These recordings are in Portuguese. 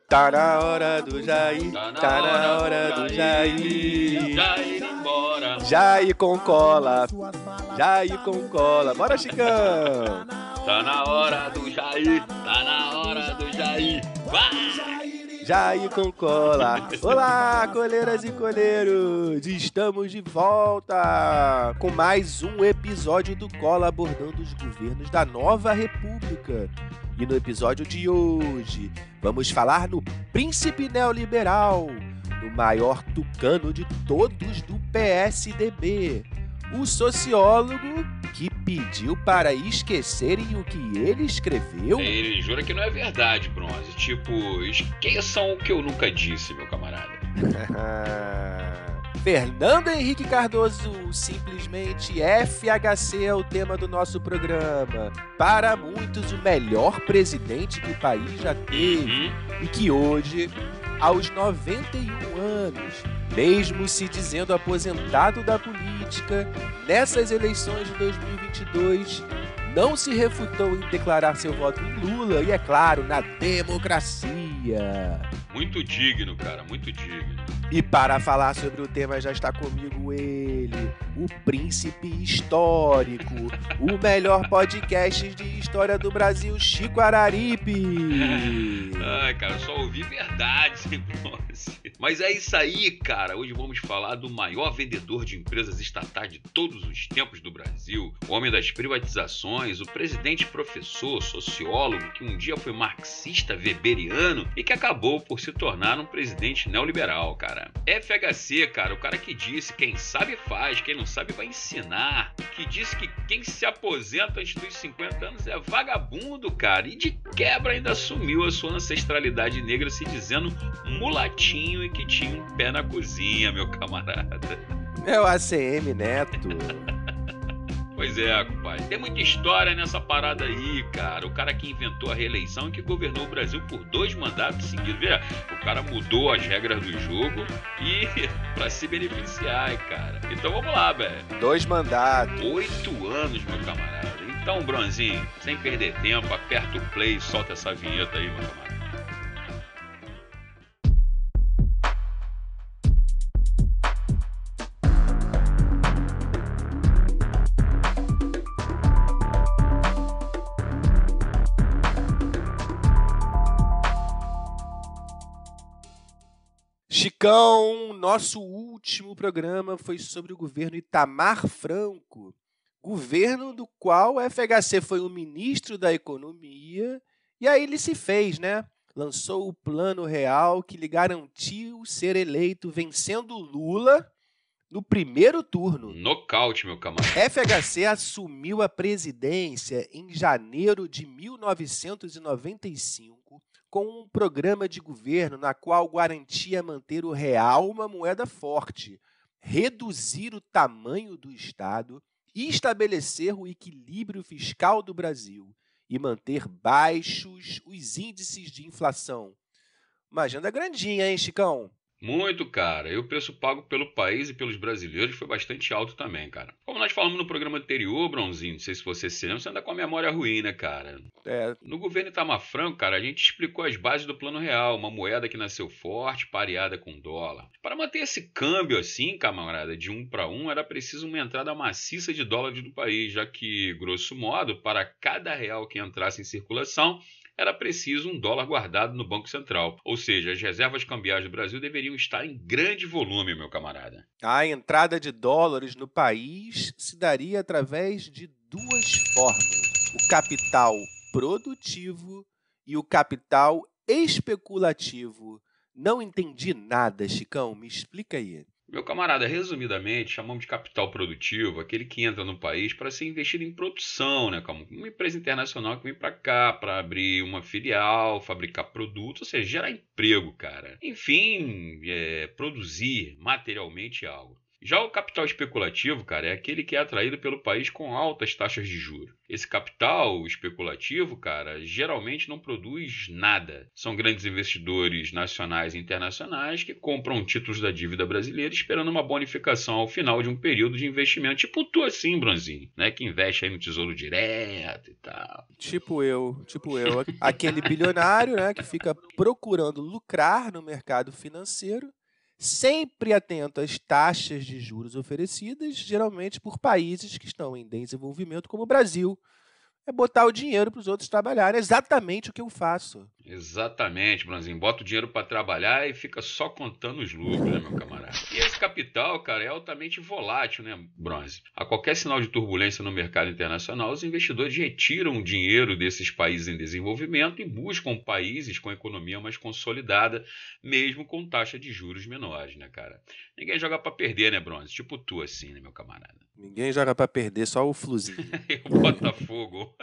Tá na hora do Jair, Tá na hora do Jair, Jair embora. Jair com cola, Jair com cola. Bora, Chicão! Tá na hora do Jair, tá na hora do Jair. Vai! Jair com cola. Olá, coleiras e coleiros! Estamos de volta com mais um episódio do Cola abordando os governos da Nova República. E no episódio de hoje, vamos falar no príncipe neoliberal, no maior tucano de todos do PSDB, o sociólogo que pediu para esquecerem o que ele escreveu. Ele jura que não é verdade, Bronze. Tipo, esqueçam o que eu nunca disse, meu camarada. Fernando Henrique Cardoso, simplesmente FHC é o tema do nosso programa. Para muitos, o melhor presidente que o país já teve e que hoje, aos 91 anos, mesmo se dizendo aposentado da política, nessas eleições de 2022, não se refutou em declarar seu voto em Lula e, é claro, na democracia. Muito digno, cara, muito digno. E para falar sobre o tema já está comigo ele, o príncipe histórico, o melhor podcast de história do Brasil, Chico Araripe. Ai, cara, eu só ouvi verdade sem Bronze. Mas é isso aí, cara. Hoje vamos falar do maior vendedor de empresas estatais de todos os tempos do Brasil, o homem das privatizações, o presidente professor, sociólogo, que um dia foi marxista weberiano e que acabou por se tornar um presidente neoliberal, cara. FHC, cara, o cara que disse quem sabe faz, quem não sabe vai ensinar, que disse que quem se aposenta antes dos 50 anos é vagabundo, cara, e de quebra ainda assumiu a sua ancestralidade negra se dizendo mulatinho e que tinha um pé na cozinha, meu camarada. É o ACM Neto. Pois é, compadre. Tem muita história nessa parada aí, cara. O cara que inventou a reeleição e que governou o Brasil por 2 mandatos seguidos. Veja, o cara mudou as regras do jogo e pra se beneficiar, cara. Então vamos lá, velho. 2 mandatos. 8 anos, meu camarada. Então, Bronzinho, sem perder tempo, aperta o play e solta essa vinheta aí, meu camarada. Chicão, nosso último programa foi sobre o governo Itamar Franco, governo do qual o FHC foi o ministro da Economia, e aí ele se fez, né? Lançou o Plano Real que lhe garantiu ser eleito vencendo Lula no primeiro turno. Nocaute, meu camarada. FHC assumiu a presidência em janeiro de 1995, com um programa de governo na qual garantia manter o real uma moeda forte, reduzir o tamanho do Estado, estabelecer o equilíbrio fiscal do Brasil e manter baixos os índices de inflação. Uma agenda grandinha, hein, Chicão? Muito, cara. E o preço pago pelo país e pelos brasileiros foi bastante alto também, cara. Como nós falamos no programa anterior, Bronzinho, não sei se você se lembra, você anda com a memória ruim, né, cara? No governo Itamar Franco, cara, a gente explicou as bases do Plano Real, uma moeda que nasceu forte, pareada com dólar. Para manter esse câmbio assim, camarada, de 1 para 1, era preciso uma entrada maciça de dólares do país, já que, grosso modo, para cada real que entrasse em circulação, era preciso um dólar guardado no Banco Central. Ou seja, as reservas cambiais do Brasil deveriam estar em grande volume, meu camarada. A entrada de dólares no país se daria através de 2 formas: o capital produtivo e o capital especulativo. Não entendi nada, Chicão, me explica aí. Meu camarada, resumidamente, chamamos de capital produtivo aquele que entra no país para ser investido em produção, né? Como uma empresa internacional que vem para cá para abrir uma filial, fabricar produtos, ou seja, gerar emprego, cara. Enfim, produzir materialmente algo. Já o capital especulativo, cara, é aquele que é atraído pelo país com altas taxas de juros. Esse capital especulativo, cara, geralmente não produz nada. São grandes investidores nacionais e internacionais que compram títulos da dívida brasileira esperando uma bonificação ao final de um período de investimento. Tipo tu assim, Bronzinho, né? Que investe aí no Tesouro Direto e tal. Tipo eu. Aquele bilionário, né, que fica procurando lucrar no mercado financeiro, sempre atento às taxas de juros oferecidas, geralmente por países que estão em desenvolvimento, como o Brasil. É botar o dinheiro para os outros trabalharem. É exatamente o que eu faço. Exatamente, Bronzinho. Bota o dinheiro para trabalhar e fica só contando os lucros, né, meu camarada? E esse capital, cara, é altamente volátil, né, Bronze? A qualquer sinal de turbulência no mercado internacional, os investidores retiram o dinheiro desses países em desenvolvimento e buscam países com economia mais consolidada, mesmo com taxa de juros menores, né, cara? Ninguém joga para perder, né, Bronze? Tipo tu, assim, né, meu camarada? Ninguém joga para perder, só o fluzinho. O Botafogo.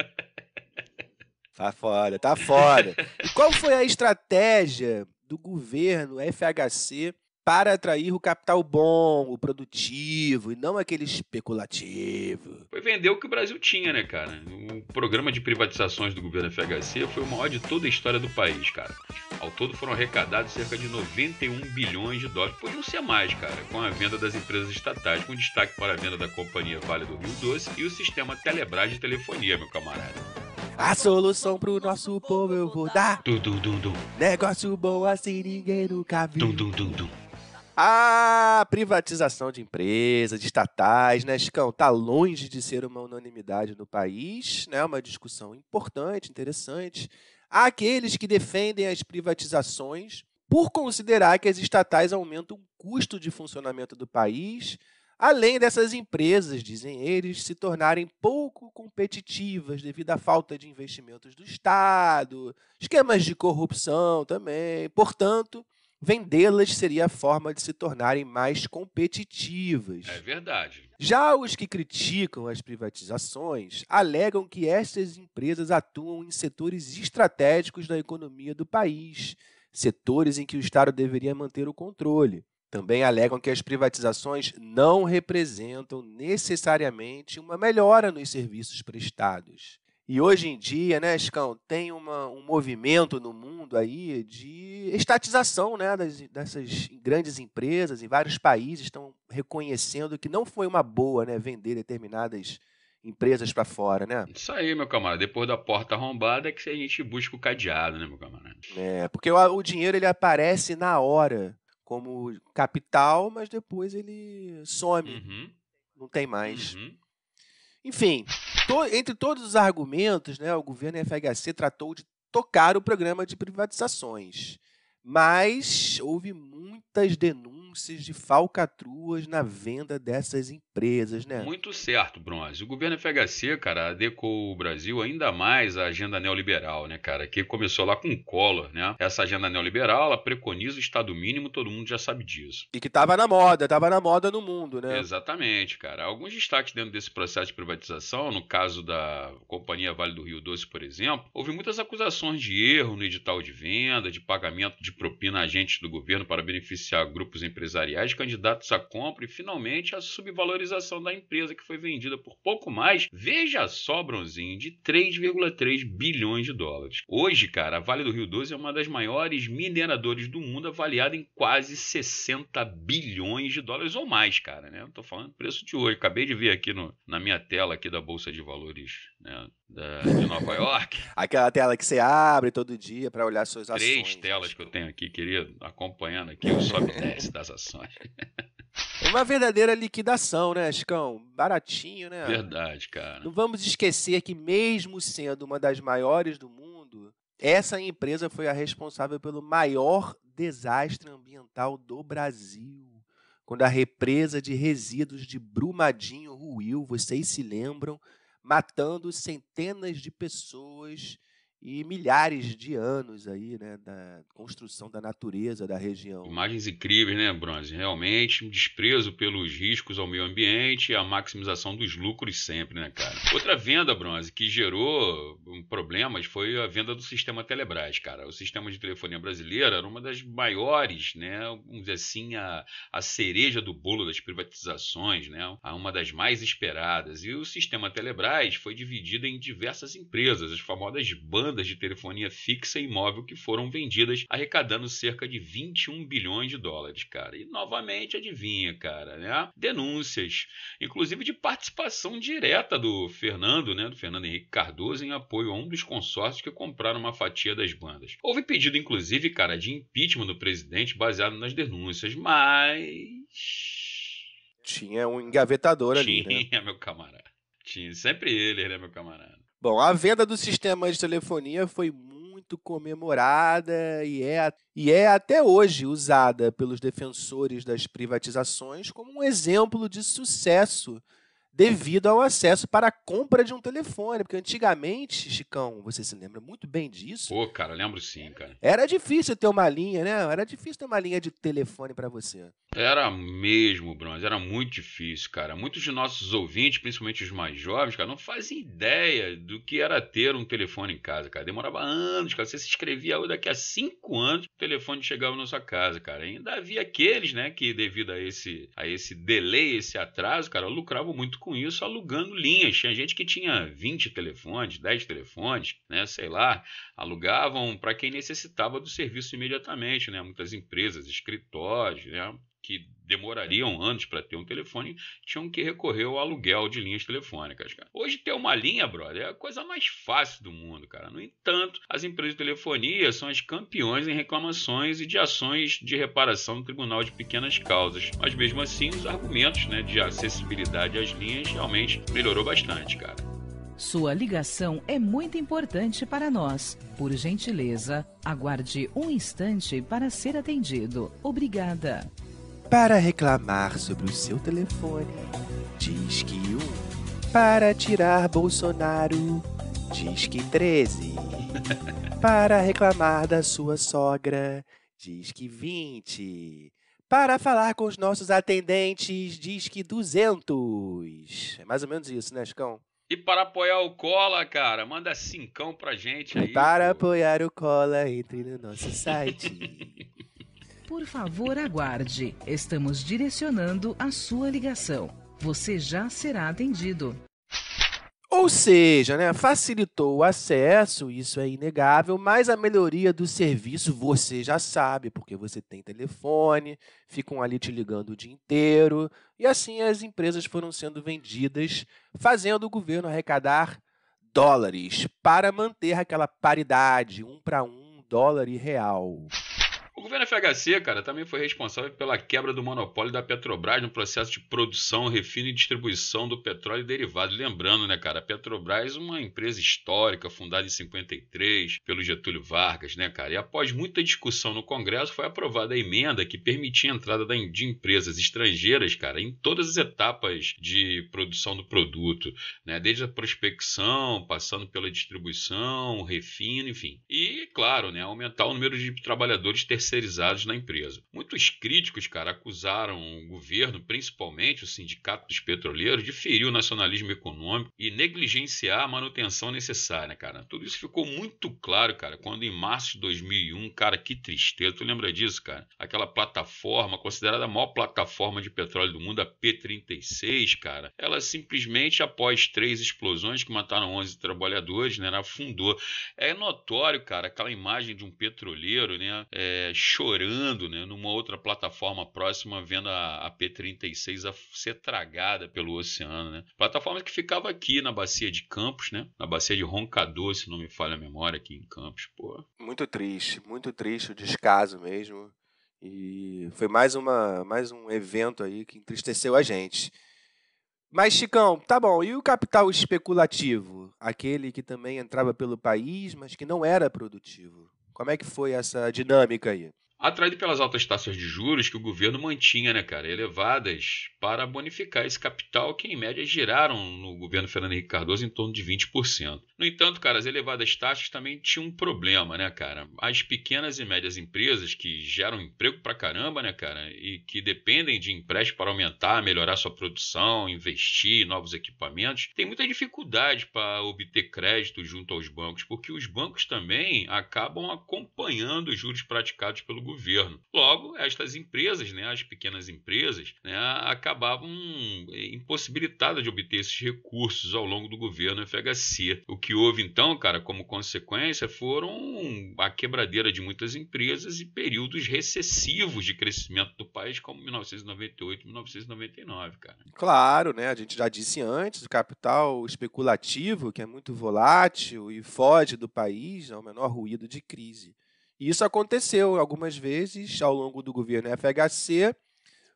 Tá fora, tá fora. E qual foi a estratégia do governo FHC para atrair o capital bom, o produtivo, e não aquele especulativo? Foi vender o que o Brasil tinha, né, cara? O programa de privatizações do governo FHC foi o maior de toda a história do país, cara. Ao todo foram arrecadados cerca de 91 bilhões de dólares. Podiam ser mais, cara, com a venda das empresas estatais, com destaque para a venda da Companhia Vale do Rio Doce e o sistema Telebrás de telefonia, meu camarada. A solução pro nosso povo eu vou dar. Dum, dum, dum, dum. Negócio bom assim ninguém nunca viu. Dum, dum, dum, dum. A privatização de empresas, de estatais, né, Chicão? Tá longe de ser uma unanimidade no país, né? Uma discussão importante, interessante. Há aqueles que defendem as privatizações por considerar que as estatais aumentam o custo de funcionamento do país, além dessas empresas, dizem eles, se tornarem pouco competitivas devido à falta de investimentos do Estado, esquemas de corrupção também. Portanto, vendê-las seria a forma de se tornarem mais competitivas. É verdade. Já os que criticam as privatizações alegam que essas empresas atuam em setores estratégicos da economia do país, setores em que o Estado deveria manter o controle. Também alegam que as privatizações não representam necessariamente uma melhora nos serviços prestados. E hoje em dia, né, Chicão, tem um movimento no mundo aí de estatização, né, dessas grandes empresas. Em vários países estão reconhecendo que não foi uma boa, né, vender determinadas empresas para fora, né? Isso aí, meu camarada. Depois da porta arrombada é que a gente busca o cadeado, né, meu camarada? Porque o dinheiro ele aparece na hora como capital, mas depois ele some, não tem mais. Enfim, entre todos os argumentos, né, o governo FHC tratou de tocar o programa de privatizações, mas houve muitas denúncias de falcatruas na venda dessas empresas, né? Muito certo, Bronze. O governo FHC, cara, adequou o Brasil ainda mais à agenda neoliberal, né, cara, que começou lá com o Collor, né? Essa agenda neoliberal, ela preconiza o Estado mínimo, todo mundo já sabe disso. E que estava na moda no mundo, né? Exatamente, cara. Alguns destaques dentro desse processo de privatização, no caso da Companhia Vale do Rio Doce, por exemplo, houve muitas acusações de erro no edital de venda, de pagamento de propina a agentes do governo para beneficiar grupos empresariais candidatos à compra e, finalmente, a subvalorização da empresa, que foi vendida por pouco mais, veja só, Bronzinho, de 3,3 bilhões de dólares. Hoje, cara, a Vale do Rio Doce é uma das maiores mineradoras do mundo, avaliada em quase 60 bilhões de dólares ou mais, cara, né? Eu tô falando preço de hoje. Acabei de ver aqui na minha tela aqui da Bolsa de Valores, né, de Nova York. Aquela tela que você abre todo dia para olhar suas ações. 3 telas que eu tenho aqui, querido, acompanhando aqui o sobe e desce das ações. É uma verdadeira liquidação, né, Chicão? Baratinho, né? Verdade, cara. Não vamos esquecer que, mesmo sendo uma das maiores do mundo, essa empresa foi a responsável pelo maior desastre ambiental do Brasil. Quando a represa de resíduos de Brumadinho ruiu, vocês se lembram, matando centenas de pessoas e milhares de anos aí, né, da construção da natureza da região. Imagens incríveis, né, Bronze? Realmente, um desprezo pelos riscos ao meio ambiente e a maximização dos lucros sempre, né, cara? Outra venda, Bronze, que gerou problemas foi a venda do sistema Telebrás, cara. O sistema de telefonia brasileira era uma das maiores, né, vamos dizer assim, a cereja do bolo das privatizações, né, uma das mais esperadas. E o sistema Telebrás foi dividido em diversas empresas, as famosas bandas de telefonia fixa e móvel que foram vendidas, arrecadando cerca de 21 bilhões de dólares, cara. E novamente, adivinha, cara, né? Denúncias, inclusive de participação direta do Fernando, né, do Fernando Henrique Cardoso, em apoio a um dos consórcios que compraram uma fatia das bandas. Houve pedido, inclusive, cara, de impeachment do presidente baseado nas denúncias, mas... Tinha um engavetador ali, né? Tinha, meu camarada. Tinha sempre ele, né, meu camarada? Bom, a venda do sistema de telefonia foi muito comemorada e é até hoje usada pelos defensores das privatizações como um exemplo de sucesso devido ao acesso para a compra de um telefone. Porque antigamente, Chicão, você se lembra muito bem disso? Pô, cara, lembro sim, cara. Era difícil ter uma linha, né? Era difícil ter uma linha de telefone para você. Era mesmo, Bronze, era muito difícil, cara. Muitos de nossos ouvintes, principalmente os mais jovens, cara, não fazem ideia do que era ter um telefone em casa, cara. Demorava anos, cara. Você se inscrevia daqui a 5 anos, o telefone chegava na sua casa, cara. Ainda havia aqueles, né, que devido a esse delay, esse atraso, cara, lucravam muito com isso, alugando linhas. Tinha gente que tinha 20 telefones, 10 telefones, né, sei lá, alugavam para quem necessitava do serviço imediatamente, né? Muitas empresas, escritórios, né, que demorariam anos para ter um telefone, tinham que recorrer ao aluguel de linhas telefônicas, cara. Hoje ter uma linha, brother, é a coisa mais fácil do mundo, cara. No entanto, as empresas de telefonia são as campeões em reclamações e de ações de reparação no Tribunal de Pequenas Causas. Mas mesmo assim, os argumentos, né, de acessibilidade às linhas realmente melhorou bastante, cara. Sua ligação é muito importante para nós. Por gentileza, aguarde um instante para ser atendido. Obrigada. Para reclamar sobre o seu telefone, diz que 1. Para tirar Bolsonaro, diz que 13. Para reclamar da sua sogra, diz que 20. Para falar com os nossos atendentes, diz que 200. É mais ou menos isso, né, Chicão? E para apoiar o Cola, cara, manda 5 pra gente aí. Para apoiar o Cola, entre no nosso site. Por favor, aguarde. Estamos direcionando a sua ligação. Você já será atendido. Ou seja, né, facilitou o acesso, isso é inegável, mas a melhoria do serviço você já sabe, porque você tem telefone, ficam ali te ligando o dia inteiro, e assim as empresas foram sendo vendidas, fazendo o governo arrecadar dólares para manter aquela paridade, 1 para 1, dólar e real. O governo FHC, cara, também foi responsável pela quebra do monopólio da Petrobras no processo de produção, refino e distribuição do petróleo e derivados. Lembrando, né, cara, a Petrobras é uma empresa histórica, fundada em 53 pelo Getúlio Vargas, né, cara? E após muita discussão no Congresso, foi aprovada a emenda que permitia a entrada de empresas estrangeiras, cara, em todas as etapas de produção do produto, né? Desde a prospecção, passando pela distribuição, refino, enfim. E, claro, né, aumentar o número de trabalhadores terceirizados na empresa. Muitos críticos, cara, acusaram o governo, principalmente o Sindicato dos Petroleiros, de ferir o nacionalismo econômico e negligenciar a manutenção necessária, cara. Tudo isso ficou muito claro, cara, quando em março de 2001, cara, que tristeza, tu lembra disso, cara? Aquela plataforma, considerada a maior plataforma de petróleo do mundo, a P36, cara, ela simplesmente, após 3 explosões que mataram 11 trabalhadores, né, ela afundou. É notório, cara, aquela imagem de um petroleiro, né, chorando, né, numa outra plataforma próxima, vendo a P36 ser tragada pelo oceano, né? Plataforma que ficava aqui na bacia de Campos, né? Na bacia de Roncador, se não me falha a memória, aqui em Campos, pô. Muito triste o descaso mesmo. E foi mais um evento aí que entristeceu a gente. Mas, Chicão, tá bom, e o capital especulativo? Aquele que também entrava pelo país, mas que não era produtivo. Como é que foi essa dinâmica aí? Atraído pelas altas taxas de juros que o governo mantinha, né, cara, elevadas para bonificar esse capital que, em média, giraram no governo Fernando Henrique Cardoso em torno de 20%. No entanto, cara, as elevadas taxas também tinham um problema, né, cara? As pequenas e médias empresas que geram emprego pra caramba, né, cara, e que dependem de empréstimo para aumentar, melhorar sua produção, investir em novos equipamentos, têm muita dificuldade para obter crédito junto aos bancos, porque os bancos também acabam acompanhando os juros praticados pelo governo. Logo, estas empresas, né, as pequenas empresas, né, acabavam impossibilitadas de obter esses recursos ao longo do governo FHC. O que houve então, cara, como consequência, foram a quebradeira de muitas empresas e períodos recessivos de crescimento do país, como 1998 e 1999, cara. Claro, né? A gente já disse antes, o capital especulativo, que é muito volátil e foge do país ao menor ruído de crise. E isso aconteceu algumas vezes ao longo do governo FHC,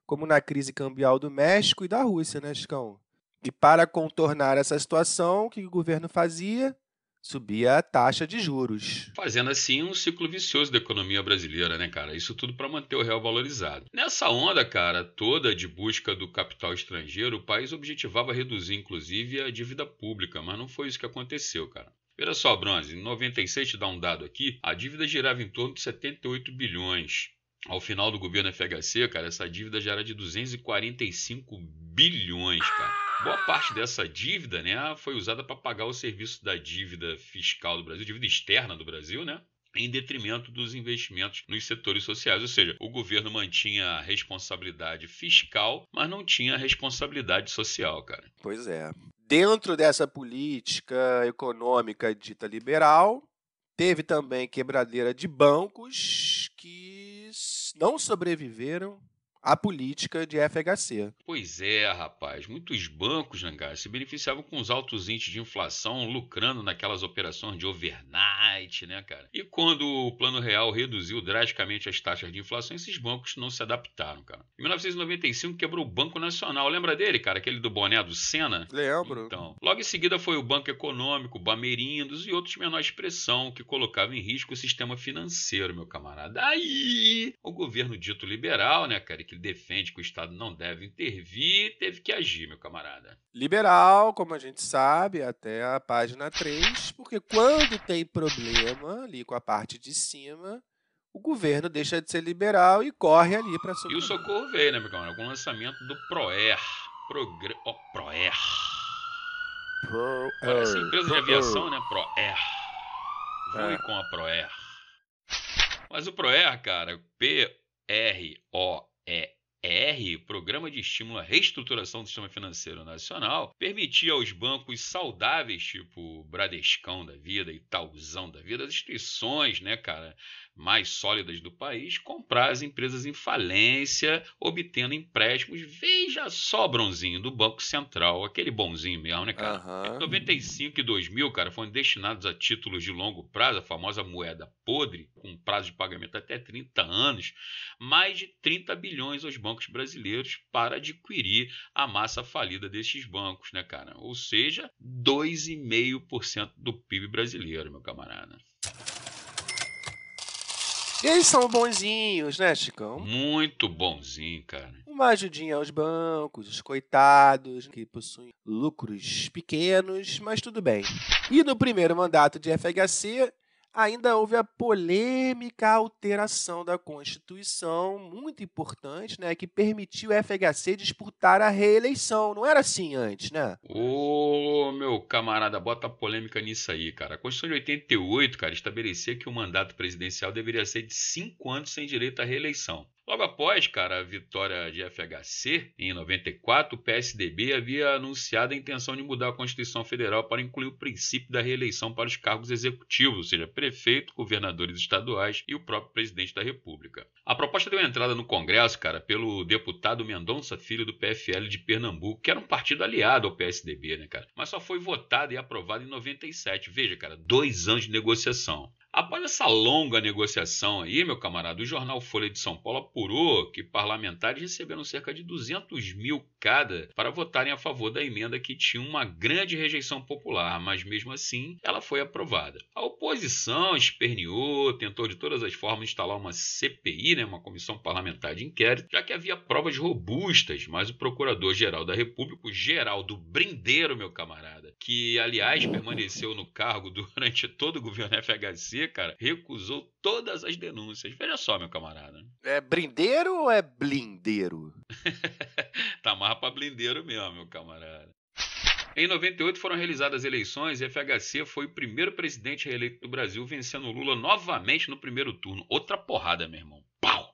como na crise cambial do México e da Rússia, né, Chicão? E para contornar essa situação, o que o governo fazia? Subia a taxa de juros. Fazendo assim um ciclo vicioso da economia brasileira, né, cara? Isso tudo para manter o real valorizado. Nessa onda, cara, toda de busca do capital estrangeiro, o país objetivava reduzir, inclusive, a dívida pública, mas não foi isso que aconteceu, cara. Olha só, Bronze, em 96, te dá um dado aqui, a dívida girava em torno de 78 bilhões. Ao final do governo FHC, cara, essa dívida já era de 245 bilhões, cara. Boa parte dessa dívida, né, foi usada para pagar o serviço da dívida fiscal do Brasil, dívida externa do Brasil, né? Em detrimento dos investimentos nos setores sociais. Ou seja, o governo mantinha a responsabilidade fiscal, mas não tinha a responsabilidade social, cara. Pois é. Dentro dessa política econômica dita liberal, teve também quebradeira de bancos que não sobreviveram à política de FHC. Pois é, rapaz. Muitos bancos, né, cara, se beneficiavam com os altos índices de inflação, lucrando naquelas operações de overnight, né, cara? E quando o Plano Real reduziu drasticamente as taxas de inflação, esses bancos não se adaptaram, cara. Em 1995 quebrou o Banco Nacional. Lembra dele, cara? Aquele do boné do Senna? Lembro. Então, logo em seguida foi o Banco Econômico, o Bamerindos e outros de menor expressão que colocavam em risco o sistema financeiro, meu camarada. Aí, o governo dito liberal, né, cara, que defende que o Estado não deve intervir, teve que agir, meu camarada. Liberal, como a gente sabe, até a página 3, porque quando tem problema ali com a parte de cima, o governo deixa de ser liberal e corre ali para socorrer. E o socorro veio, né, meu camarada, com o lançamento do PROER. PROER. Parece empresa de aviação, né? PROER. Voe com a PROER. Mas o PROER, cara, PROER, Programa de Estímulo à Reestruturação do Sistema Financeiro Nacional, permitia aos bancos saudáveis, tipo Bradescão da vida, Itaúzão da vida, as instituições, né, cara, mais sólidas do país, comprar as empresas em falência, obtendo empréstimos. Veja só, Bronzinho, do Banco Central, aquele bonzinho mesmo, né, cara? Em 95 e 2000, cara, foram destinados a títulos de longo prazo, a famosa moeda podre, com prazo de pagamento até 30 anos, mais de 30 bilhões aos bancos brasileiros para adquirir a massa falida desses bancos, né, cara? Ou seja, 2,5% do PIB brasileiro, meu camarada. E eles são bonzinhos, né, Chicão? Muito bonzinho, cara. Uma ajudinha aos bancos, os coitados, que possuem lucros pequenos, mas tudo bem. E no primeiro mandato de FHC, ainda houve a polêmica alteração da Constituição, muito importante, né, que permitiu o FHC disputar a reeleição. Não era assim antes, né? Ô, meu camarada, bota a polêmica nisso aí, cara. A Constituição de 88, cara, estabelecia que o mandato presidencial deveria ser de 5 anos sem direito à reeleição. Logo após, cara, a vitória de FHC, em 94, o PSDB havia anunciado a intenção de mudar a Constituição Federal para incluir o princípio da reeleição para os cargos executivos, ou seja, prefeito, governadores estaduais e o próprio presidente da República. A proposta deu entrada no Congresso, cara, pelo deputado Mendonça Filho do PFL de Pernambuco, que era um partido aliado ao PSDB, né, cara? Mas só foi votada e aprovada em 97. Veja, cara, 2 anos de negociação. Após essa longa negociação aí, meu camarada, o jornal Folha de São Paulo apurou que parlamentares receberam cerca de 200 mil cada para votarem a favor da emenda que tinha uma grande rejeição popular, mas mesmo assim ela foi aprovada. A oposição esperneou, tentou de todas as formas instalar uma CPI, né, uma comissão parlamentar de inquérito, já que havia provas robustas, mas o Procurador-Geral da República, o Geraldo Brindeiro, meu camarada, que aliás permaneceu no cargo durante todo o governo FHC, cara, recusou todas as denúncias. Veja só, meu camarada. É brindeiro ou é blindeiro? Tá mais pra blindeiro mesmo, meu camarada. Em 98 foram realizadas eleições e FHC foi o primeiro presidente reeleito do Brasil, vencendo Lula novamente no primeiro turno. Outra porrada, meu irmão. Pau!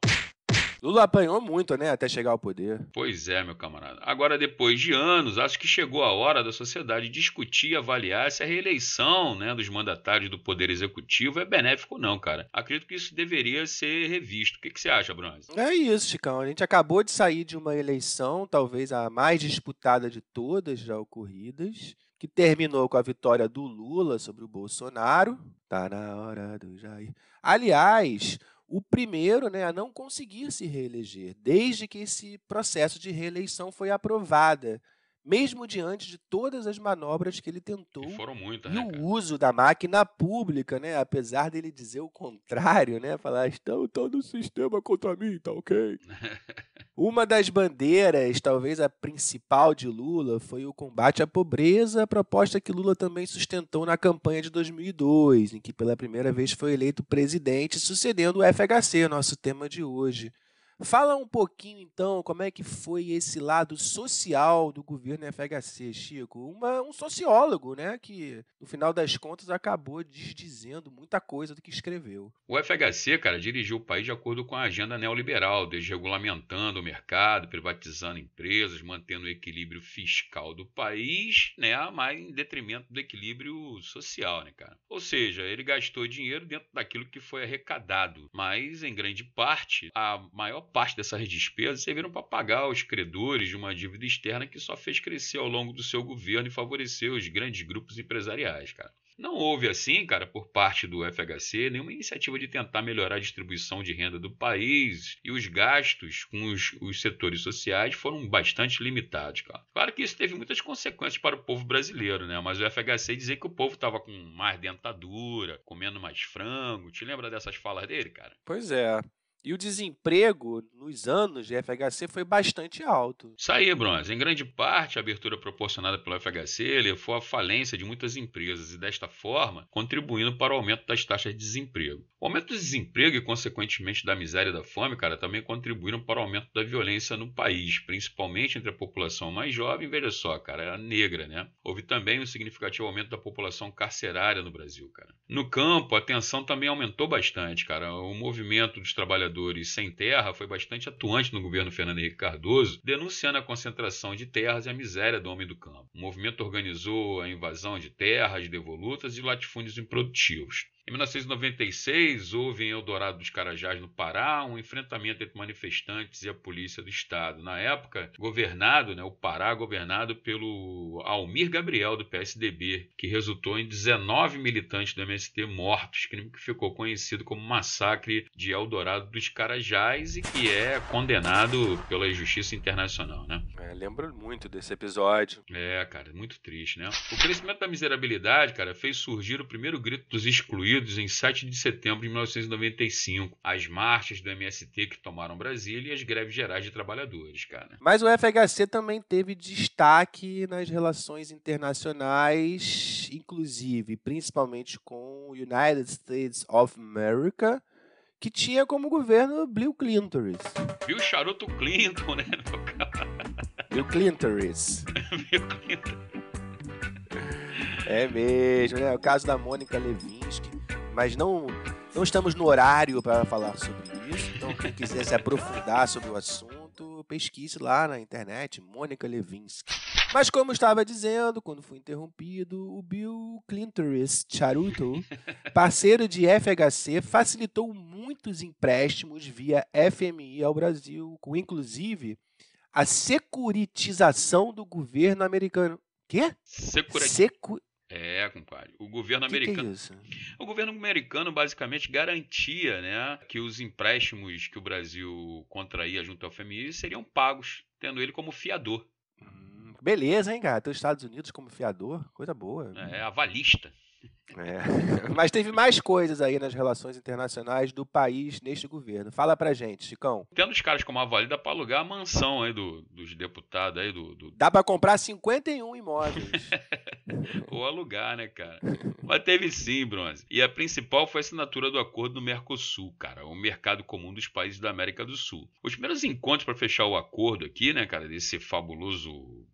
Lula apanhou muito, né, até chegar ao poder. Pois é, meu camarada. Agora, depois de anos, acho que chegou a hora da sociedade discutir e avaliar se a reeleição, né, dos mandatários do Poder Executivo é benéfico ou não, cara. Acredito que isso deveria ser revisto. O que você acha, Bronze? É isso, Chicão. A gente acabou de sair de uma eleição, talvez a mais disputada de todas já ocorridas, que terminou com a vitória do Lula sobre o Bolsonaro. Tá na hora do Jair. Aliás, o primeiro, né, a não conseguir se reeleger, desde que esse processo de reeleição foi aprovada, mesmo diante de todas as manobras que ele tentou E foram muitas, e né, o cara? uso da máquina pública, né, apesar dele dizer o contrário, né, falar, estão no sistema contra mim, tá ok? Uma das bandeiras, talvez a principal de Lula, foi o combate à pobreza, proposta que Lula também sustentou na campanha de 2002, em que pela primeira vez foi eleito presidente, sucedendo o FHC, nosso tema de hoje. Fala um pouquinho, então, como é que foi esse lado social do governo FHC, Chico? Um sociólogo, né, que, no final das contas, acabou desdizendo muita coisa do que escreveu. O FHC, cara, dirigiu o país de acordo com a agenda neoliberal, desregulamentando o mercado, privatizando empresas, mantendo o equilíbrio fiscal do país, né, mas em detrimento do equilíbrio social, né, cara? Ou seja, ele gastou dinheiro dentro daquilo que foi arrecadado, mas em grande parte, a maior parte dessas despesas serviram para pagar os credores de uma dívida externa que só fez crescer ao longo do seu governo e favorecer os grandes grupos empresariais, cara. Não houve, assim, cara, por parte do FHC, nenhuma iniciativa de tentar melhorar a distribuição de renda do país, e os gastos com os setores sociais foram bastante limitados, cara. Claro que isso teve muitas consequências para o povo brasileiro, né? Mas o FHC dizia que o povo estava com mais dentadura, comendo mais frango. Te lembra dessas falas dele, cara? Pois é. E o desemprego nos anos de FHC foi bastante alto. Isso aí, Bronze. Em grande parte, a abertura proporcionada pelo FHC levou à falência de muitas empresas e, desta forma, contribuindo para o aumento das taxas de desemprego. O aumento do desemprego e, consequentemente, da miséria e da fome, cara, também contribuíram para o aumento da violência no país, principalmente entre a população mais jovem, veja só, cara, a negra, né? Houve também um significativo aumento da população carcerária no Brasil, cara. No campo, a tensão também aumentou bastante, cara. O movimento dos trabalhadores sem terra foi bastante atuante no governo Fernando Henrique Cardoso, denunciando a concentração de terras e a miséria do homem do campo. O movimento organizou a invasão de terras devolutas e latifúndios improdutivos. Em 1996, houve em Eldorado dos Carajás, no Pará, um enfrentamento entre manifestantes e a polícia do estado. Na época, o Pará governado pelo Almir Gabriel, do PSDB, que resultou em 19 militantes do MST mortos, crime que ficou conhecido como Massacre de Eldorado dos Carajás e que é condenado pela Justiça Internacional, né? Lembro muito desse episódio. Cara, muito triste, né? O crescimento da miserabilidade, cara, fez surgir o primeiro grito dos excluídos em 7 de setembro de 1995, as marchas do MST que tomaram Brasília e as greves gerais de trabalhadores, cara. Mas o FHC também teve destaque nas relações internacionais, inclusive, principalmente com o United States of America, que tinha como governo Bill Clinton. Bill Charuto Clinton, né? Bill Clinton. Bill Clinton. É mesmo, né? O caso da Mônica Lewinsky. Mas não estamos no horário para falar sobre isso. Então, quem quiser se aprofundar sobre o assunto, pesquise lá na internet, Mônica Lewinsky. Mas como eu estava dizendo, quando fui interrompido, o Bill Clinton Charuto, parceiro de FHC, facilitou muitos empréstimos via FMI ao Brasil, com inclusive a securitização do governo americano. Quê? Compadre. O governo Que americano. é isso? O governo americano basicamente garantia, né, que os empréstimos que o Brasil contraía junto ao FMI seriam pagos, tendo ele como fiador. Beleza, hein, cara? Ter os Estados Unidos como fiador, coisa boa. Avalista. Mas teve mais coisas aí nas relações internacionais do país neste governo. Fala pra gente, Chicão. Tendo os caras como avalista, dá pra alugar a mansão aí dos deputados aí Dá pra comprar 51 imóveis. Ou alugar, né, cara? Mas teve sim, Bronze. E a principal foi a assinatura do acordo do Mercosul, cara, o mercado comum dos países da América do Sul. Os primeiros encontros para fechar o acordo aqui, né, cara, desse fabuloso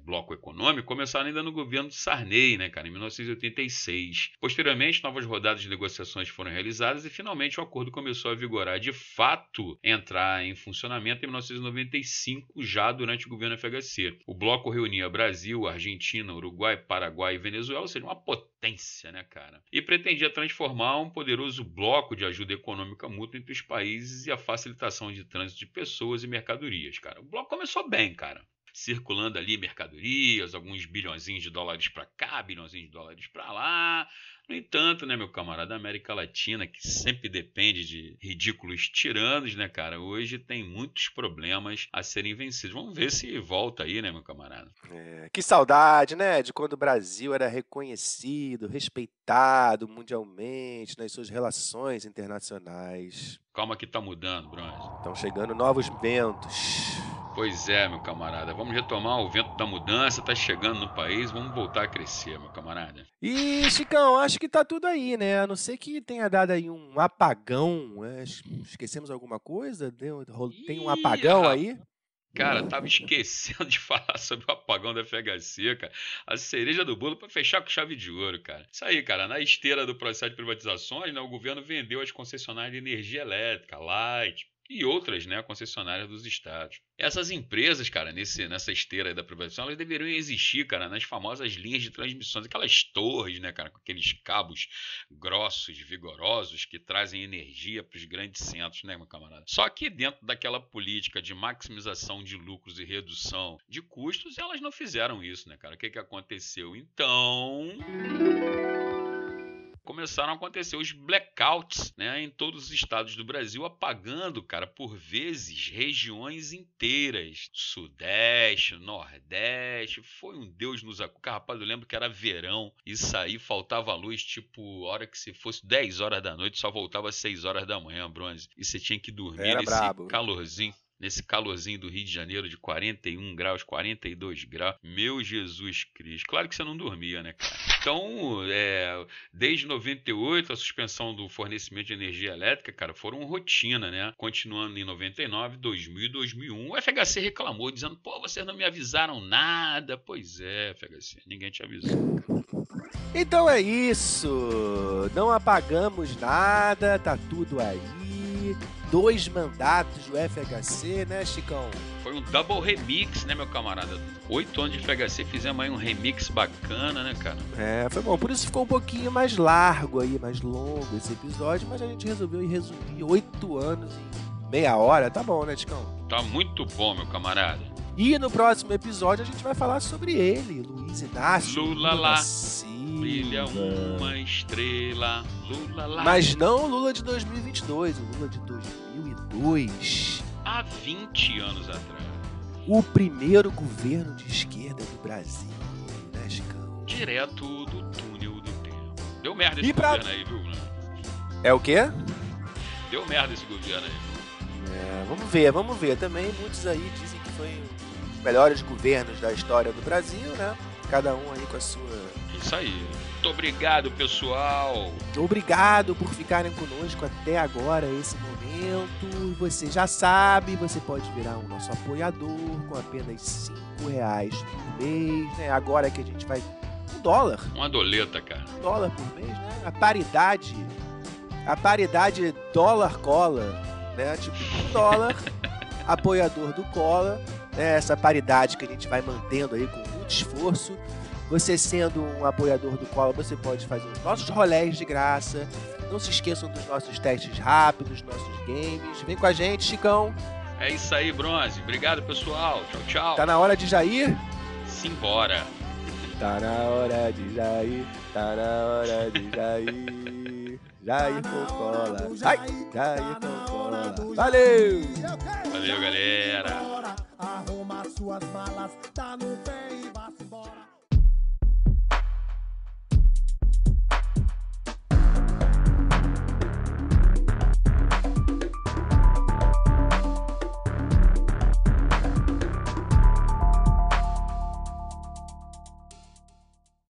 bloco econômico, começaram ainda no governo de Sarney, né, cara, em 1986. Posteriormente, novas rodadas de negociações foram realizadas e finalmente o acordo começou a vigorar de fato, entrar em funcionamento em 1995, já durante o governo FHC. O bloco reunia Brasil, Argentina, Uruguai, Paraguai e Venezuela, ou seja, uma potência, né, cara? E pretendia transformar um poderoso bloco de ajuda econômica mútua entre os países e a facilitação de trânsito de pessoas e mercadorias, cara. O bloco começou bem, cara. Circulando ali mercadorias, alguns bilhõezinhos de dólares para cá, bilhõezinhos de dólares para lá. No entanto, né, meu camarada, a América Latina, que sempre depende de ridículos tiranos, né, cara, hoje tem muitos problemas a serem vencidos. Vamos ver se volta aí, né, meu camarada? Que saudade, né, de quando o Brasil era reconhecido, respeitado mundialmente nas suas relações internacionais. Calma que tá mudando, Bronze. Estão chegando novos ventos. Pois é, meu camarada. Vamos retomar o vento da mudança, tá chegando no país, vamos voltar a crescer, meu camarada. E, Chicão, acho que tá tudo aí, né? A não ser que tenha dado aí um apagão, né? Esquecemos alguma coisa? Tem um apagão aí? Cara, tava esquecendo de falar sobre o apagão da FHC, cara. A cereja do bolo para fechar com chave de ouro, cara. Isso aí, cara. Na esteira do processo de privatizações, né, o governo vendeu as concessionárias de energia elétrica, Light e outras, né, concessionárias dos estados. Essas empresas, cara, nessa esteira aí da privatização, elas deveriam existir, cara, nas famosas linhas de transmissões, aquelas torres, né, cara, com aqueles cabos grossos, vigorosos, que trazem energia para os grandes centros, né, meu camarada? Só que dentro daquela política de maximização de lucros e redução de custos, elas não fizeram isso, né, cara? O que aconteceu? Então, começaram a acontecer os blackouts, né, em todos os estados do Brasil, apagando, cara, por vezes, regiões inteiras. Sudeste, Nordeste, foi um Deus nos acuda. Rapaz, eu lembro que era verão, isso aí, faltava luz, tipo, hora que se fosse 10 horas da noite, só voltava às 6 horas da manhã, Bronze. E você tinha que dormir Era nesse brabo. calorzinho. Nesse calorzinho do Rio de Janeiro de 41 graus, 42 graus. Meu Jesus Cristo. Claro que você não dormia, né, cara? Então, desde 98, a suspensão do fornecimento de energia elétrica, cara, foram rotina, né? Continuando em 99, 2000 e 2001. O FHC reclamou, dizendo, pô, vocês não me avisaram nada. Pois é, FHC, ninguém te avisou, cara. Então é isso. Não apagamos nada, tá tudo aí. 2 mandatos do FHC, né, Chicão? Foi um double remix, né, meu camarada? 8 anos de FHC, fizemos aí um remix bacana, né, cara? Foi bom. Por isso ficou um pouquinho mais largo aí, mais longo esse episódio, mas a gente resolveu resumir 8 anos em meia hora. Tá bom, né, Chicão? Tá muito bom, meu camarada. E no próximo episódio a gente vai falar sobre ele, Luiz Inácio Lula da lá. Silva. Brilha uma estrela, Lula lá. Mas não o Lula de 2022, o Lula de 2002. Há 20 anos atrás. O primeiro governo de esquerda do Brasil, né, Chicão? Direto do túnel do tempo. Deu merda esse E pra- governo aí, viu? Né? É o quê? Deu merda esse governo aí, viu? Vamos ver. Também muitos aí dizem que foi um dos melhores governos da história do Brasil, né? Cada um aí com a sua... Isso aí. Muito obrigado, pessoal. Obrigado por ficarem conosco até agora, esse momento. Você já sabe, você pode virar um nosso apoiador com apenas R$5 por mês, né? Agora que a gente vai... $1. Uma doleta, cara. $1 por mês, né? A paridade dólar-cola, né? Tipo, $1, apoiador do Cola, né? Essa paridade que a gente vai mantendo aí com muito esforço. Você sendo um apoiador do Cola, você pode fazer os nossos rolés de graça. Não se esqueçam dos nossos testes rápidos, nossos games. Vem com a gente, Chicão. É isso aí, Bronze. Obrigado, pessoal. Tchau, tchau. Tá na hora de já ir? Simbora. Tá na hora de Jair, tá na hora de Jair. Jair com cola. Ai, Jair com cola. Valeu! Valeu, galera! Arruma suas malas, tá no pé e vá-se embora.